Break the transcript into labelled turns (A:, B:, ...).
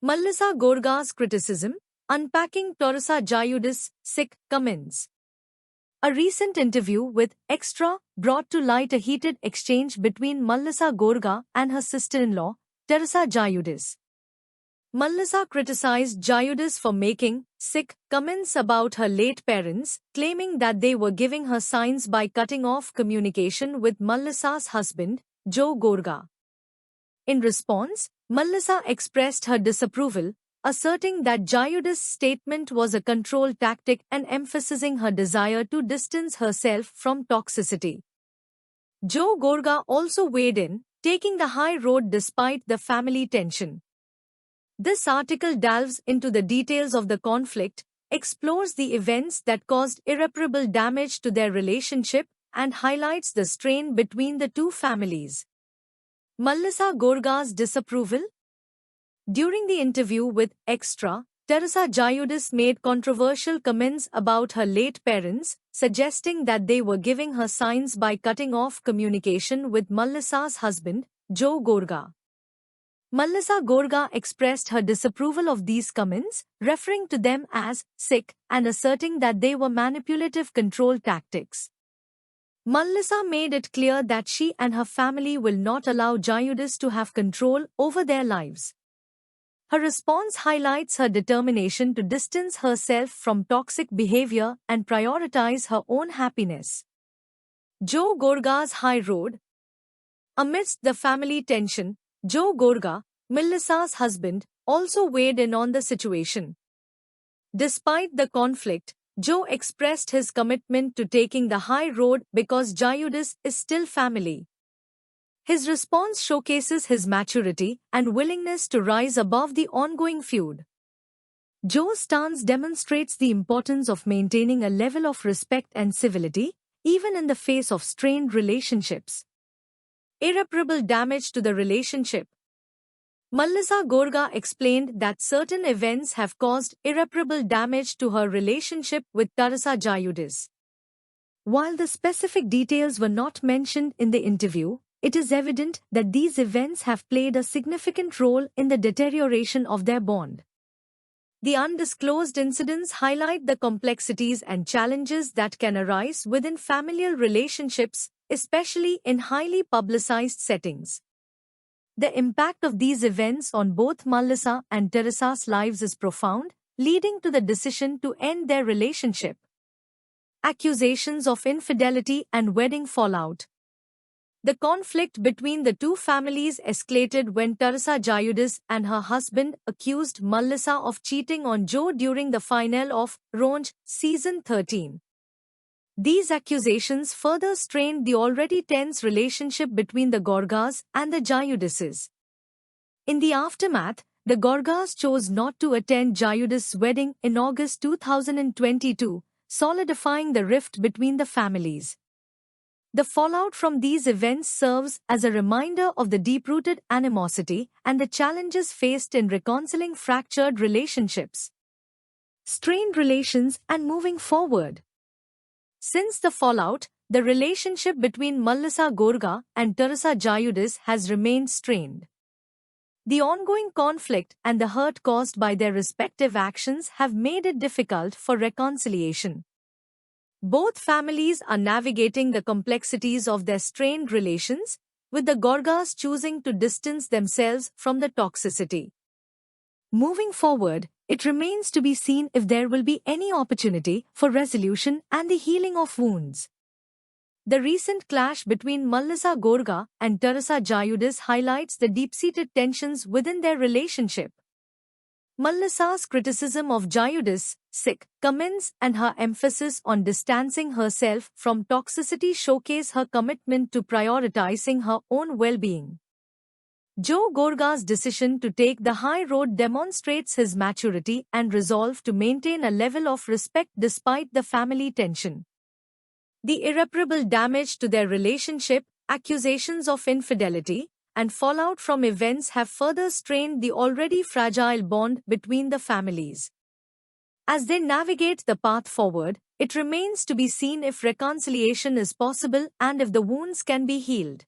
A: Mallisa Gorga's criticism, unpacking Teresa Giudice's sick comments. A recent interview with Extra brought to light a heated exchange between Mallisa Gorga and her sister-in-law, Teresa Giudice. Mallisa criticized Giudice for making sick comments about her late parents, claiming that they were giving her signs by cutting off communication with Mallisa's husband, Joe Gorga. In response, Mallisa expressed her disapproval, asserting that Giudice's statement was a control tactic and emphasizing her desire to distance herself from toxicity. Joe Gorga also weighed in, taking the high road despite the family tension. This article delves into the details of the conflict, explores the events that caused irreparable damage to their relationship, and highlights the strain between the two families. Mallisa Gorga's disapproval. During the interview with Extra, Teresa Giudice made controversial comments about her late parents, suggesting that they were giving her signs by cutting off communication with Mallisa's husband, Joe Gorga. Mallisa Gorga expressed her disapproval of these comments, referring to them as sick and asserting that they were manipulative control tactics. Mallisa made it clear that she and her family will not allow Giudice to have control over their lives. Her response highlights her determination to distance herself from toxic behavior and prioritize her own happiness. Joe Gorga's high road. Amidst the family tension, Joe Gorga, Mallisa's husband, also weighed in on the situation. Despite the conflict, Joe expressed his commitment to taking the high road because Giudice is still family. His response showcases his maturity and willingness to rise above the ongoing feud. Joe's stance demonstrates the importance of maintaining a level of respect and civility, even in the face of strained relationships. Irreparable damage to the relationship. Mallisa Gorga explained that certain events have caused irreparable damage to her relationship with Teresa Giudice. While the specific details were not mentioned in the interview, it is evident that these events have played a significant role in the deterioration of their bond. The undisclosed incidents highlight the complexities and challenges that can arise within familial relationships, especially in highly publicized settings. The impact of these events on both Mallisa and Teresa's lives is profound, leading to the decision to end their relationship. Accusations of infidelity and wedding fallout. The conflict between the two families escalated when Teresa Giudice and her husband accused Mallisa of cheating on Joe during the finale of Revenge Season 13. These accusations further strained the already tense relationship between the Gorgas and the Giudices. In the aftermath, the Gorgas chose not to attend Giudice's wedding in August 2022, solidifying the rift between the families. The fallout from these events serves as a reminder of the deep-rooted animosity and the challenges faced in reconciling fractured relationships. Strained relations and moving forward. Since the fallout, the relationship between Mallisa Gorga and Teresa Giudice has remained strained. The ongoing conflict and the hurt caused by their respective actions have made it difficult for reconciliation. Both families are navigating the complexities of their strained relations, with the Gorgas choosing to distance themselves from the toxicity. Moving forward, it remains to be seen if there will be any opportunity for resolution and the healing of wounds. The recent clash between Mallisa Gorga and Teresa Giudice highlights the deep-seated tensions within their relationship. Mallisa's criticism of Giudice's sick comments and her emphasis on distancing herself from toxicity showcase her commitment to prioritizing her own well-being. Joe Gorga's decision to take the high road demonstrates his maturity and resolve to maintain a level of respect despite the family tension. The irreparable damage to their relationship, accusations of infidelity, and fallout from events have further strained the already fragile bond between the families. As they navigate the path forward, it remains to be seen if reconciliation is possible and if the wounds can be healed.